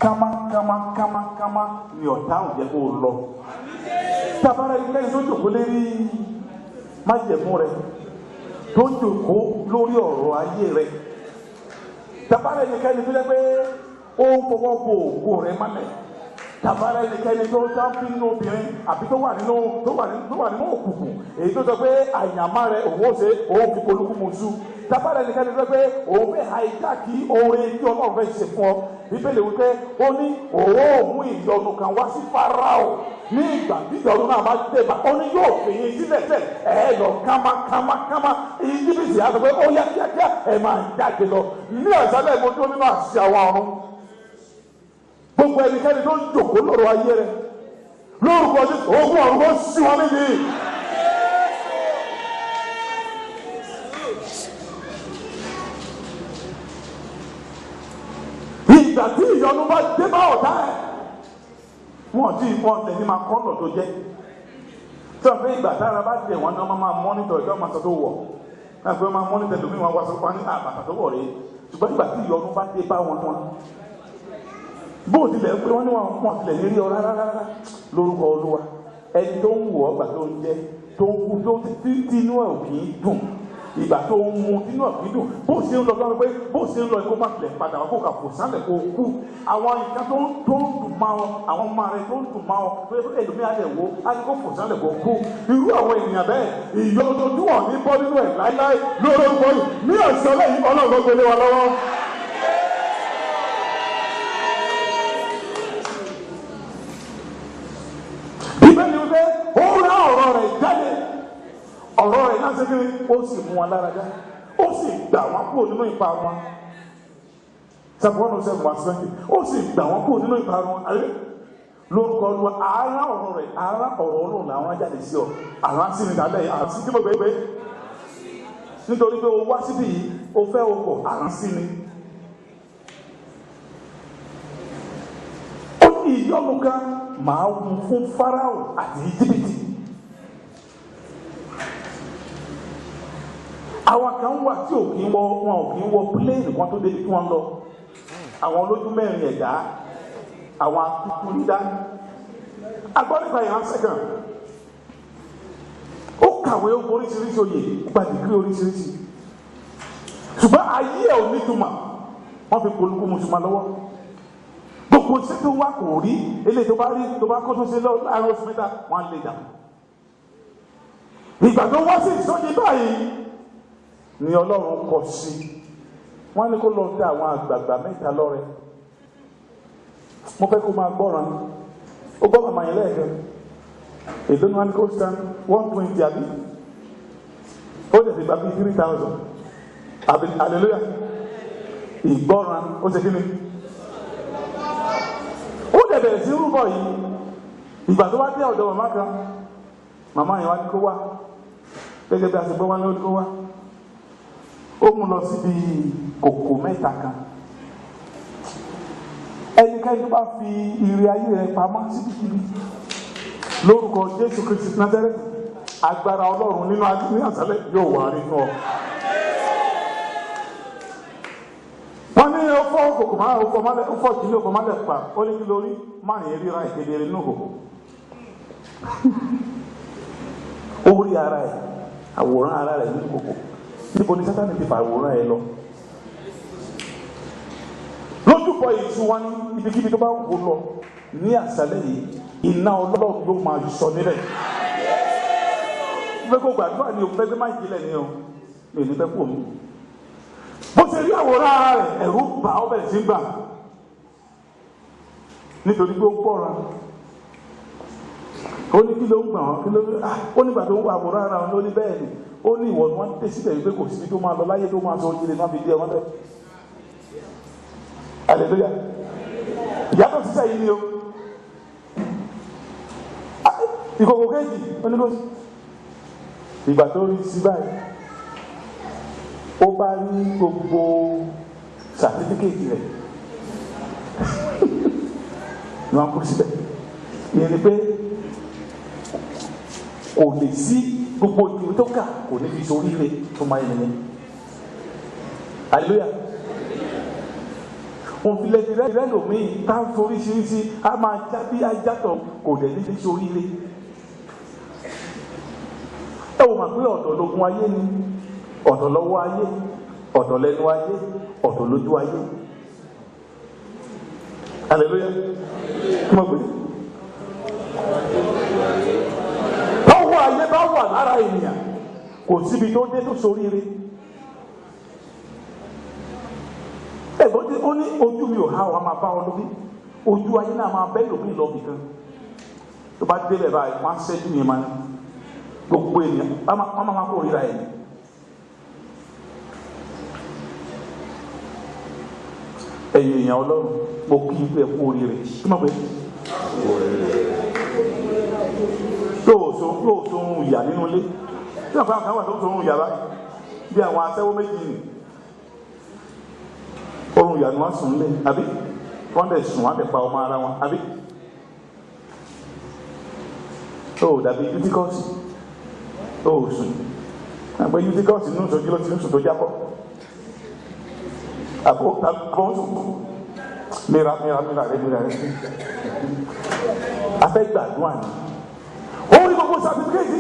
kámákámákámákámá ni ọ̀tá ò jẹ́ kó lọ. Tabara ẹnikẹ́ni tó jòkó lérí májẹ̀mú rẹ̀ tó jòkó lórí ọ̀rọ̀ ayé rẹ̀. Tabara ẹnikẹ́ni tó jẹ́ pé ó ń fọwọ́ bo ògo rẹ̀ mọ́lẹ̀. Tabara ẹnikẹ́ni tó ń bínú obìnrin àbí tó wà nínú òkùnkùn èyí tó sọ pé àyàmá rẹ̀ òun ó ṣe òun fi polúkú mu sú. Tabara ẹnikẹ́ni tó sọ pé òun fẹ́ àìjáàkì oore tí Ọlọ́run fẹ́ ṣe fún ọ. Bíbélì wípé ó ní òun ò mú ìyọnu kan wá sí Fáráò ní ìgbà tí ìyọnu náà bá dé bá ó ní yóò fèyí sílẹ̀ tẹ̀ ẹ lọ kámákámákámá Íjíbítì á sọ pé ó yá kíákíá ẹ máa jáde lọ ní àṣálẹ́ ìmọ̀tò nínú àṣìṣe àwọn ọ̀run. Gbogbo ẹnikẹ́ni tó ń jòkó lọ́rọ̀ ayé rẹ̀ lórúkọ Jésù ogun ọ̀run kó sí wọn níbi. Ìgbà tí ìyọnu bá dé bá ọ̀tá ẹ̀ wọ́n ti wọ́n tẹ̀lé máa kọ́nà tó jẹ́ tí wọ́n fẹ́ ìgbà tára bá dé wọn náà máa mọ́nítọ̀ ìjọ máa sọ tó wọ̀ náà pé máa mọ́nítọ̀ lómi wọn wá sọ fún àbàtà tó wọ̀ rèé ṣùgbọ́n ìgbà tí ìyọnu bá dé bá wọn bó tilẹ̀ pé wọ́n ní wọn tilẹ̀ ní rí ọ rárá lórúkọ Olúwa ẹni tó ń wọ̀ ọgbà tó ń jẹ tó ń kú tó tí inú ẹ̀ ò kì í dùn ìgbà tó ń mu inú ẹ̀ kì í dùn bó ṣe ń lọ lọ́wọ́ pé bó ṣe ń lọ kó má tilẹ̀ padà wọ́n kó kà fò sálẹ̀ kó kú àwọn nǹkan tó ń dùn máa wọn àwọn ọmọ rẹ tó ń dùn máa wọn pé ẹlòmíà lè wo á ní kó fò sálẹ̀ kó kú irú àwọn ènìyàn bẹ́ẹ̀ ìyọnu tí wọ́n ní bọ́ nínú ẹ̀ láíláí lórúkọ yìí ní ọ̀sán lẹ́yìn Ọlọ́run gbélé wa lọ́wọ́. Ó rá ọ̀rọ̀ rẹ̀ jáde ọ̀rọ̀ rẹ̀ náà ṣẹ́gi ó sì mú wọn lára já ó sì gbà wọ́n kúrò nínú ipa wọn sàbọ̀nù sẹ́gun àṣẹ́gi ó sì gbà wọ́n kúrò nínú ipa wọn lórúkọ Olúwa ara ọ̀rọ̀ rẹ̀ ara ọ̀rọ̀ Ọlọ́run làwọn ajáde sí ọ àwọn asínì dálẹ̀ àti kí gbogbo ẹgbẹ́ nítorí pé o wá síbí yìí o fẹ́ o kọ̀ àwọn asínì ó ní ìyọ́nù kan máa wù fún Fáráò àti Íjíbítì. Àwọn kan wà tí wọn ò kí ń wọ pílẹ́ẹ̀nì kan tó débi kí wọ́n lọ. Àwọn olójú mẹ́rin ẹ̀dá, àwọn akúkú dídá. Agbọ́nìkan ìránṣẹ́ kan. Ó kàwé ó oríṣiríṣi oyè, gba dìgírì oríṣiríṣi. Ṣùgbọ́n ayé ẹ̀ ò ní túmọ̀. Wọ́n fi polúkú mùsùlùmá lọ́wọ́. Gbogbo iṣẹ́ tó wá kò rí eléyìí tó bá rí tó bá kó tó ṣe láàárọ̀ oṣù mẹ́ta wọ́n á lè dà. Ìgbà tó wá sí ìsọjí báyìí ni Ọlọ́run kọ sí wọ́n ní kó lọ dá àwọn àgbààgbà mẹ́ta lọ́rẹ. Mo fẹ́ kó máa gbọ́ràn ó gbọ́ màmá yẹn lẹ́ẹ̀kan èdè ní wọn kó san 120 àbí ó dẹ̀ ti gba bí 3,000 àbí hallelujah ìgbọ́ràn ó ṣe kí ni. Ó dẹ̀ bẹ̀rẹ̀ sí rúbọ yìí ìgbà tó wá dé ọ̀dọ̀ màmá kan màmá yẹn wá ní kó wá gẹ́gẹ́ bí a ṣe gbọ́ wá ní kó wá ó mú lọ síbi kòkò mẹ́ta kan ẹnikẹ́ni tó bá fi ire ayé rẹ̀ pamọ́ síbikíbi lórúkọ Jésù Kristi Násárẹ́tì agbára Ọlọ́run nínú àṣálẹ́ yóò wà nínú ọ. Wọ́n ní ó fọ́ kòkò máa ó fọ́ kìíní ó fọ́ mọ́lẹ̀ pa ó ní kí lórí máa yẹn ríra ìkéde nínú kòkò. Ó rí ara ẹ̀ àwòrán ara rẹ̀ nínú kòkò níbo ni Sátánì ti fà àwòrán ẹ̀ lọ. Lójúbọ ìṣú wa ní ibikíbi tó bá wù lọ ní àṣálẹ́ yìí iná Ọlọ́run ló máa sọ nílẹ̀. Fẹ́ kó gbàdúrà ni o fẹ́ gbé máa ìjìnlẹ̀ ni o mi ò ní fẹ́ kú omi. Bó ṣe rí àwòrán ara rẹ̀ ẹ̀rù bà ó bẹ̀rẹ̀ sí gbà nítorí pé ó gbọ́ra. Ó ní kí ló ń gbà wọ́n kí ló ń ó nígbà tó ń wọ àwòrán ara wọn ló ní bẹ́ẹ̀ ni ó ní ìwọ ni wọ́n tẹ̀ síbẹ̀ wípé kò síbi tó máa lọ láyé tó máa sọ ojúlé náà fi dé ọmọ bẹ́ẹ̀. Hallelujah. Ìyàtọ̀ sísẹ́ yìí ni o. Ìkòkò kejì oníkóṣì. Ìgbà tó rí sí báyìí, ó bá rí gbogbo sàtífíkèétì rẹ̀. Ní wọ́n kó síbẹ̀. Ìyẹn ni pé kò lè sí gbogbo ìwé tó kà kò ní fi sórí rẹ̀ tó máa yẹn nìyẹn. Hallelujah. òfin lẹ́sìn rẹ́ lòmíì tá a foríṣiríṣi a máa já bí ajátọ̀ kò dẹ̀ ní fi ṣoríire. ẹ wò mà pé ọ̀dọ̀ lógun ayé ni, ọ̀dọ̀ lọ́wọ́ ayé, ọ̀dọ̀ lẹ́nu ayé, ọ̀dọ̀ lójú ayé. Hallelujah. Kí mo gbé? Tọ́wọ́ ayé bá wà lára ènìyàn kò síbi tó dé tó ṣoríire. Ẹ̀gbọ́n tí ó ní ojú mi ò há wa máa bá ọ lóbi, ojú ayé náà máa bẹ́ lómi lọ́bì kan. Tó bá délẹ̀ báyìí wọ́n á ṣẹ́jú yẹn máa ní gbogbo ènìyàn wọ́n máa kó ríra ẹ̀. Ẹ̀yin èèyàn Ọlọ́run mo kí n pé ẹ kú oríire. Kí mo pè é? Yóò sóhun ìyà nínú ilé. Tí àwọn kan wà tó sóhun ìyà báyìí bí àwọn aṣẹ́wó méjì nì. Orun ìyà ni wọ́n sùn lé àbí wọ́n dẹ̀ sùn wọ́n dẹ̀ pa ọmọ ara wọn àbí. Ó dàbí yútíkọ́ọ̀sì ó sùn àgbẹ̀ yútíkọ́ọ̀sì nínú ìṣojú ló ti ń sùn tó jábọ̀. Àbọ̀ sùn mira rẹ afẹ́ gbàdúrà ni ó rí gbogbo sàtífíkẹ́tì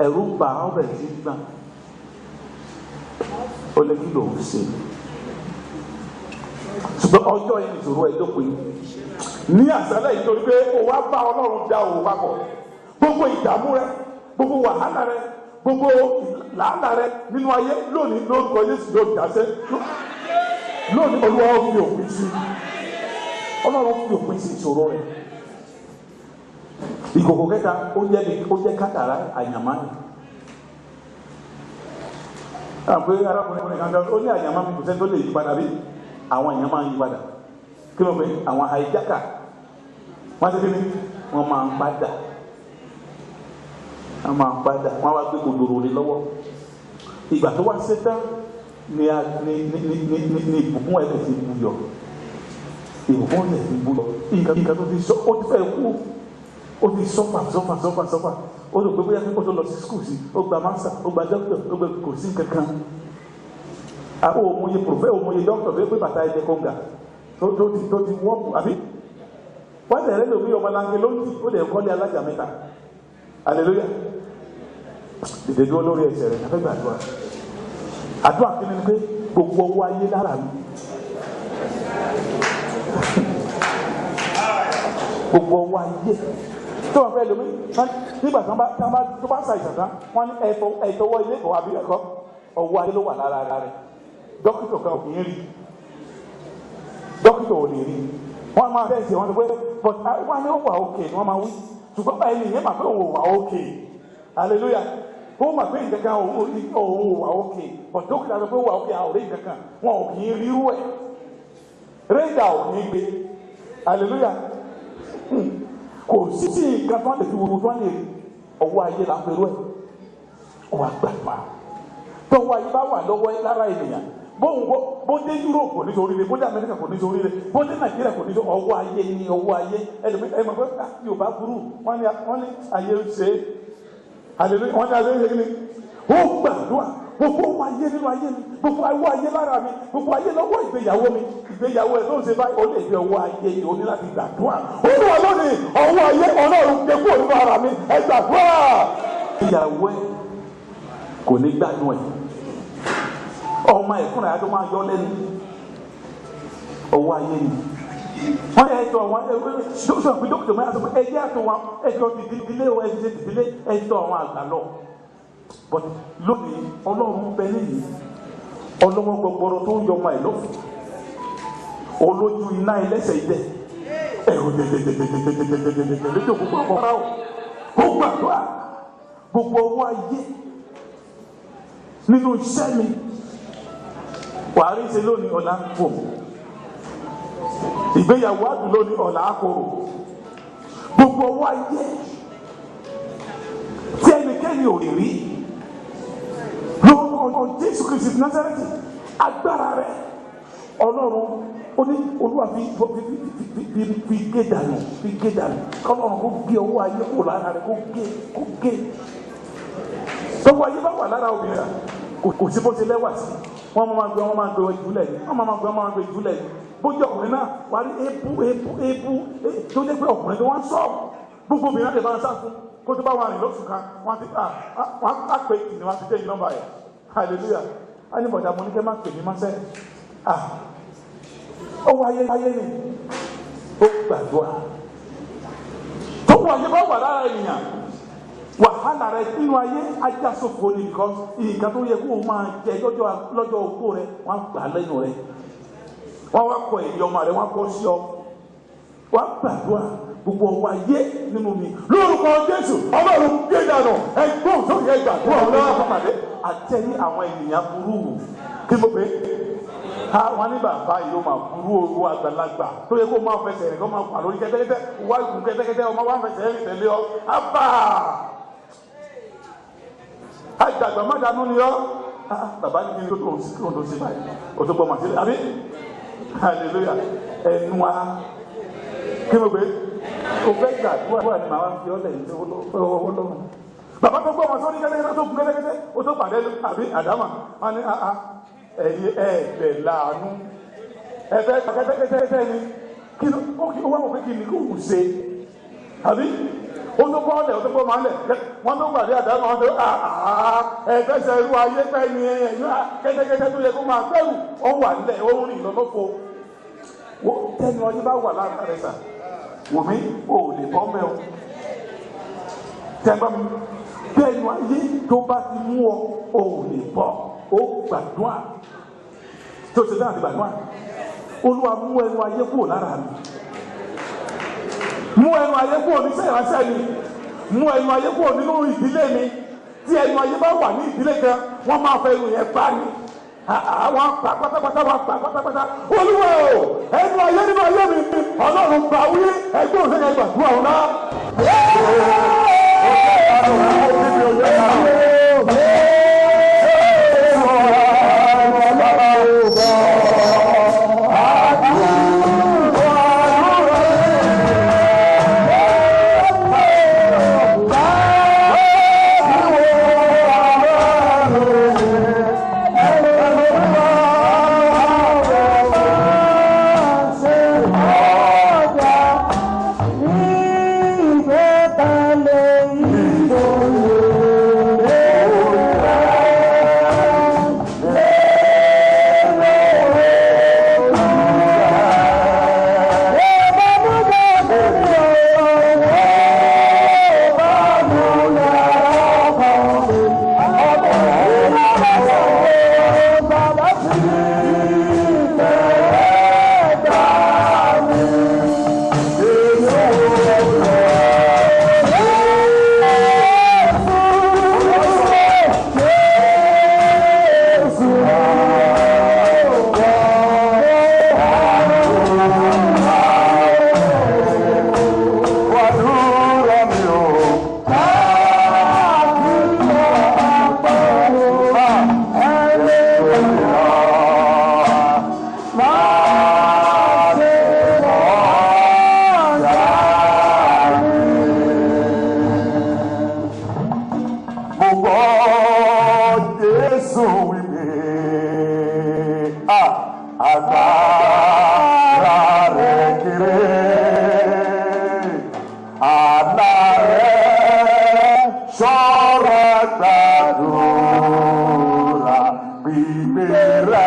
ẹ̀rù ń bà ọ́ bẹ̀rẹ̀ sí gbà ó lé kí lòun ṣe ṣùgbọ́n ọjọ́ yìí ìṣòro ẹ̀ dópin ní àṣálẹ́ yìí torí pé ó wá bá Ọlọ́run dá òun papọ̀ gbogbo ìdààmú rẹ gbogbo wàhálà rẹ gbogbo làálàá rẹ nínú ayé lónìí lórúkọ Jésù ló dáṣẹ́ lónìí Olúwa ó fi òpin sí Ọlọ́run fi òpin sí ìṣòro rẹ. Ìkòkò kẹta ó jẹ́ kátàrá àyàmá ni. Àpé arákùnrin kan ó ní àyàmá mi kò sẹ́ tó lè yí padà bí àwọn àyàmá yí padà. Kí ló ń pè àwọn àìjákà wọ́n ti fi ní wọ́n máa ń padà wọ́n wá gbé kodoro lé lọ́wọ́. Ìgbà tó wá sétán ni ìbùkún ẹ̀ ti buyọ̀. Ìbùkún ẹ̀ ti buyọ̀. Nǹkan tó ti sọ ó ti fẹ́ kú. Ó ti sọ́fà ó lè pé bóyá kí ó tó lọ sí skul sí ó gba mástà ó gba dókítà ó gba kò sí kankan. Àwọn òmòye pòfẹ́ òmòye dókítà tó yẹ pé bàtà ẹ̀jẹ̀ kọ̀ǹgà tó ti wọ́pù àbí. Wọ́n tẹ̀lé lómi ọmọlanke lóńtì ó lè kọ́lé alájà mẹ́ta. Hallelujah. Dìde dúró lórí ẹsẹ̀ rẹ̀ káfẹ́ gbàdúrà. Àdúrà kí ni pé gbogbo owó ayé lára mi. Gbogbo owó ayé tó wà fẹ́ lómi nígbà tó bá ṣàìsàn tán wọ́n ní ẹ̀tọ́wọ́ ilé ìkọ̀ àbí ẹ̀kọ́ ọwọ́ ayé ló wà lára rẹ̀. Dókítà kan ò kì í rí dókítà ò lè rí wọ́n máa fẹ́ ṣe wọ́n ti pé wọ́n ní ó wà òkè ni wọ́n máa wí ṣùgbọ́n báyìí nìyẹn máa pé òun wà òkè. Hallelujah. Ó mà pé nǹkan kan òun wà òkè but dókítà sọ pé ó wà òkè àwọn ọ̀rẹ́ nǹkan kan wọn ò kì í rírú ẹ̀ rédà ò ní gbé. Hallelujah. Kò sí nǹkan tó lè fi wo tó lè ọwọ́ ayé là ń pẹ̀lú ẹ̀ ọwọ́ àgbàgbà tọwọ́ ayé bá wà lọ́wọ́ lára ènìyàn bó dé Europe kò ní sọ oríire bó dé America kò ní sọ oríire bó dé Nàìjíríà kò ní sọ ọwọ́ ayé ní ọwọ́ ayé ẹlòmí ẹ mọ̀ pé Yorùbá burú wọ́n ní ayé ń ṣe Hallelujah wọ́n ní ayé ń ṣe kí ni ó gbàdúrà gbogbo ọwọ́ ayé nínú ayé mi gbogbo ọwọ́ ayé lára mi gbogbo ayé lọ́wọ́ ìgbéyàwó mi ìgbéyàwó ẹ̀ tó ń ṣe báyìí ó lè fi ọwọ́ ayé yìí ó ní láti gbàdúrà ó ní wà lónìí ọwọ́ ayé Ọlọ́run gbé kúrò nínú ara mi ẹ gbàdúrà. Ìyàwó ẹ kò ní gbádùn ẹ ọmọ ẹ fúnra ẹ tó máa yọ lẹ́nu ọwọ́ ayé ni wọ́n yẹ ẹ̀tọ́ wọn ṣọ́ọ̀ṣọ́ pé dókítà mọ́ yàtọ̀ pé ẹ̀jẹ̀ àtọ̀ wọn ẹ̀jọ̀ ìdílé o ẹ̀jẹ̀ ìdílé ẹ̀tọ́ àwọn àgbà lọ. But lónìí Ọlọ́run bẹ níyì ọlọ́wọ́ gbọgbọrọ tó ń yọ ọmọ ẹ̀ lọ́fù olójú iná ẹlẹ́sẹ̀ idẹ ẹ̀rọ dẹ̀dẹ̀dẹ̀dẹ̀dẹ̀dẹ̀dẹ̀ lójú gbogbo ọmọ ọ̀rá o ó gbàdúrà gbogbo owó ayé nínú iṣẹ́ mi wàá rí ṣe lónìí ọ̀la ń fò ìgbéyàwó àdùn lónìí ọ̀la àkóró gbogbo owó ayé tí ẹnikẹ́ni ò lè rí lórúkọ Jésù Kristi Násárẹ́tì agbára rẹ̀ Ọlọ́run ó ní Olúwa fi gé dànù kọ́lọ́run kó gé owó ayé kó lára rẹ̀ kó gé tọ́wọ́ ayé bá wà lára obìnrin kò sí bó ṣe lẹ́wà sí wọ́n máa gbé ìjúlẹ̀ bójú ọkùnrin náà wà ní ebu tó jẹ́ pé ọkùnrin tó wọ́n sọ gbogbo obìnrin láti bá ń sá fún kó tó bá wà ní lóṣù kan wọ́n á pè ní wọ́n ti tẹ́ yìí nọ́mbà yẹn hallelujah á ní bọ̀dà mo ní kẹ́ má pè mí má sẹ́ ó wáyé ni ó gbàdúrà tó wáyé bá wà lára ènìyàn wàhálà rẹ nínú ayé ajásòfò ni nǹkan nǹkan tó yẹ kó o máa jẹ lọ́jọ́ ogbó rẹ wọ́n gbà lẹ́nu rẹ wọ́n wá kọ èyí ọmọ rẹ wọ́n kọ́ sí ọ wọ́n gbàdúrà gbogbo ọwọ́ ayé nínú mi lórúkọ Jésù Ọlọ́run gbé dànù ẹgbọ́n tó yẹ gbàdúrà ọlọ́wọ́ àpapàdé àtẹ̀yí àwọn ènìyàn burú kí mo pè é wọn ní bàbá yìí ó máa burú owó àgbàlagbà tó yẹ kó máa fẹsẹ̀ rẹ̀ kó máa pa lórí kẹ́tẹ́kẹ́tẹ́ wá ìgùn kẹ́tẹ́kẹ́tẹ́ ọmọ wa fẹsẹ̀ rẹ̀ tẹ̀lé ọ ábà àgbàgbà má dànù ni ọ bàbá ní kí ló tó sí báyìí o tó gbọ́ màá sí àbí hallelujah ẹnu wa kí mo gbé o fẹ́ gbàdúrà ni màá fi ọ́ lẹ́yìn tó lọ́rùn bàbá tó gbọ́ wọn sọ ní kẹ́tẹ́kẹ́tẹ́ tó gùn kẹ́tẹ́kẹ́tẹ́ o tó pàdé àbí àdámà wọn ni ẹ̀yin ẹ̀ẹ́dẹ̀ láàánú ẹ̀fẹ́ kẹ́tẹ́kẹ́tẹ́ ni kí ló ó wá wọ̀ pé kí ni kò ń ṣe àbí ó tó bọ́ ọ̀lẹ̀ ó tó bọ́ máa ń lẹ̀ wọ́n tó gbàdé àdámà wọn tó ẹ̀fẹ́ sẹ́rú ayé pẹ́ ni ẹ̀yìn kẹ́tẹ́kẹ́tẹ́ tó yẹ kó máa fẹ́rù ó wà nílẹ̀ ó rìn lọ́lọ́fọ́ tẹ́ni ọdún bá wà láàrin rẹ̀ sà wò mí ò lè bọ́ mẹ́ o tẹ́gbọ́n mi tẹ́ni ayé tó bá ti mú ọ ò lè bọ́ ó gbàdúrà tó ṣe dáhùn gbàdúrà Olúwa mú ẹnu ayé kúrò lára mi mú ẹnu ayé kúrò ní sẹ́yìn ránṣẹ́ mi mú ẹnu ayé kúrò nínú ìdílé mi tí ẹnu ayé bá wà ní ìdílé kan wọ́n máa fẹ́ ẹnu yẹn bá mi àwọn pa pátápátá wọn pa pátápátá Olúwa o ẹnu ayé nínú ayé mi Ọlọ́run gbà wí ẹgbẹ́ òṣèlú gbàdúrà ọ̀nà. Gbàdúrà gbígbéra